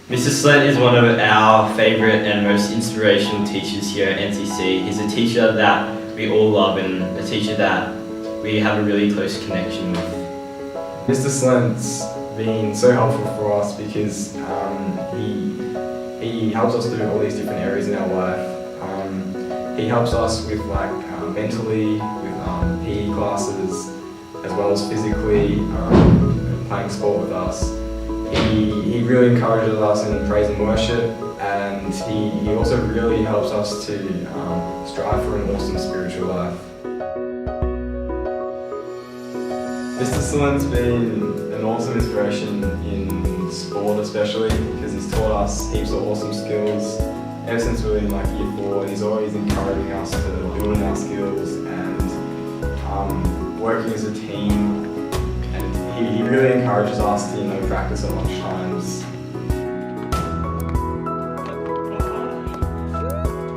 Mr. Slent is one of our favourite and most inspirational teachers here at NCC. He's a teacher that we all love and a teacher that we have a really close connection with. Mr. Slent's been so helpful for us because he helps us through all these different areas in our life. He helps us with mentally, with PE classes, as well as physically, playing sport with us. He really encourages us in praise and worship, and he also really helps us to strive for an awesome spiritual life. Mr. Slent's been an awesome inspiration in sport especially, because he's taught us heaps of awesome skills ever since we were in year 4, and he's always encouraging us to build on our skills and working as a team. And he really encourages us to practice at lunch times.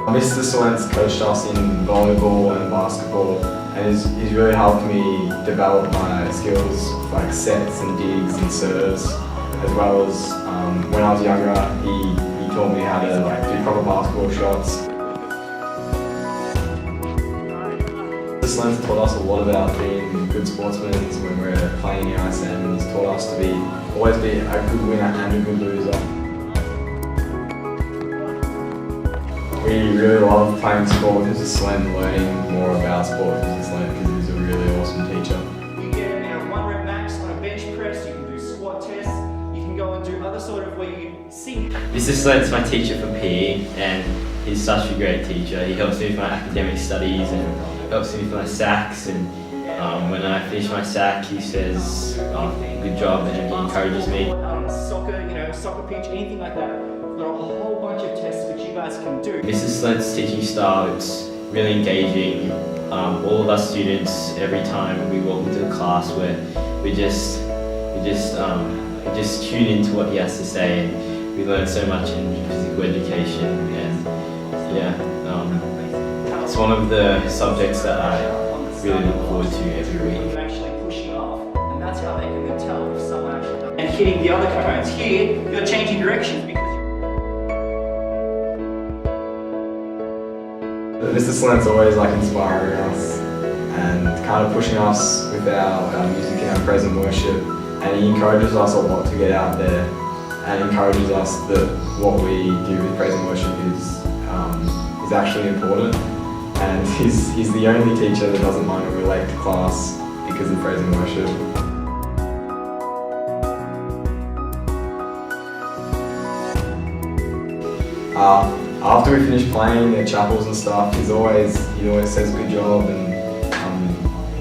Mr. Slent's coached us in volleyball and basketball, and he's really helped me develop my skills like sets and digs and serves, as well as when I was younger he taught me how to do proper basketball shots. Mr. Slent's taught us a lot about being good sportsmen when we're playing in ISM, and he's taught us to always be a good winner and a good loser. We really love playing sport with Mr. Slent and learning more about sport with Mr. Slent because he's a really awesome teacher. You can get 1 rep max on a bench press, you can do squat tests, you can go and do other sort of where you sink. Mr. Slent's my teacher for PE, and he's such a great teacher. He helps me with my academic studies and helps me with my SACs, and when I finish my SAC he says, good job, and he encourages me. Soccer, soccer pitch, anything like that. There are a whole bunch of tests which you guys can do. Mr. Slent's teaching style, it's really engaging. All of us students, every time we walk into a class, we just tune into what he has to say, and we learn so much in physical education, and it's one of the subjects that I really look forward to every week. You're actually pushing off, and that's how they can then tell if someone actually and hitting the other components. Here, you're changing directions because Mr. Slent's always inspiring us and kind of pushing us with our music and our praise and worship, and he encourages us a lot to get out there and encourages us that what we do with praise and worship is actually important, and he's the only teacher that doesn't mind when we're late to class because of praise and worship. After we finish playing at chapels and stuff, he always says good job and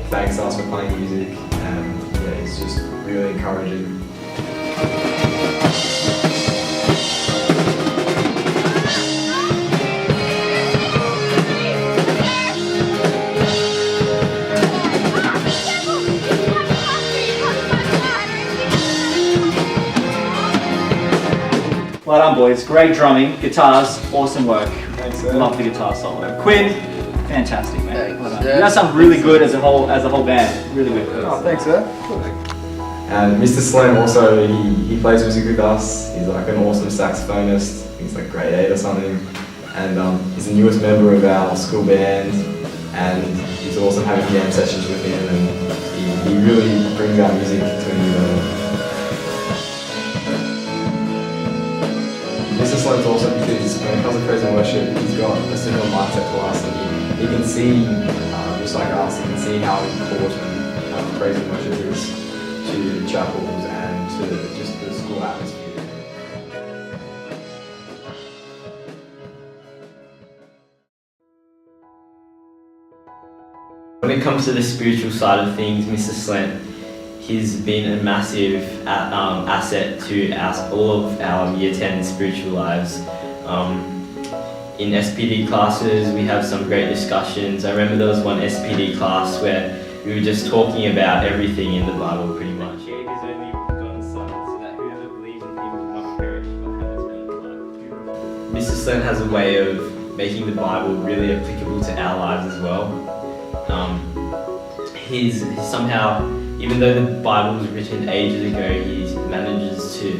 thanks us for playing music, and it's just really encouraging. well done, boys. Great drumming, guitars, awesome work. Thanks, sir. Love the guitar solo. Quinn, fantastic, man. Thanks, Well done. yeah. You guys sound really good as a whole band. Really good. Oh, thanks, sir. And Mr. Slent also, he plays music with us. He's an awesome saxophonist. He's grade 8 or something. And he's the newest member of our school band. And it's awesome having jam sessions with him. And he really brings our music to a new level. Mr. Slent also, because when it comes to praise and worship, he's got a similar mindset to us, and he can see, just like us, he can see how important praise and worship is to chapels and to just the school atmosphere. When it comes to the spiritual side of things, Mr. Slent, he's been a massive asset to all of our Year 10 spiritual lives. In SPD classes, we have some great discussions. I remember there was one SPD class where we were just talking about everything in the Bible, pretty much. Mr. Slent has a way of making the Bible really applicable to our lives as well. He's somehow, even though the Bible was written ages ago, he manages to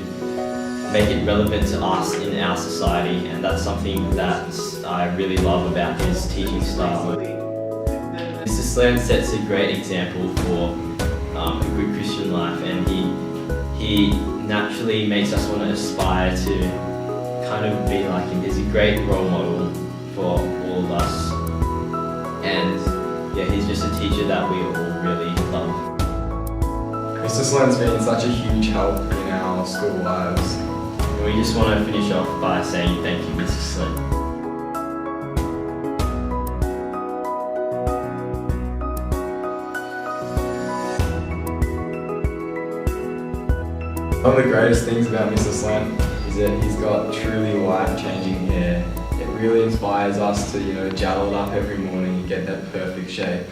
make it relevant to us in our society, and that's something that I really love about his teaching style. Mr. Slam sets a great example for a good Christian life, and he naturally makes us want to aspire to kind of be like him. He's a great role model for all of us, and yeah, he's just a teacher that we all really love. Mr. Slam's been such a huge help in our school lives. And we just want to finish off by saying thank you, Mr. Slam. One of the greatest things about Mr. Slam is that he's got truly life-changing hair. It really inspires us to, gel it up every morning and get that perfect shape.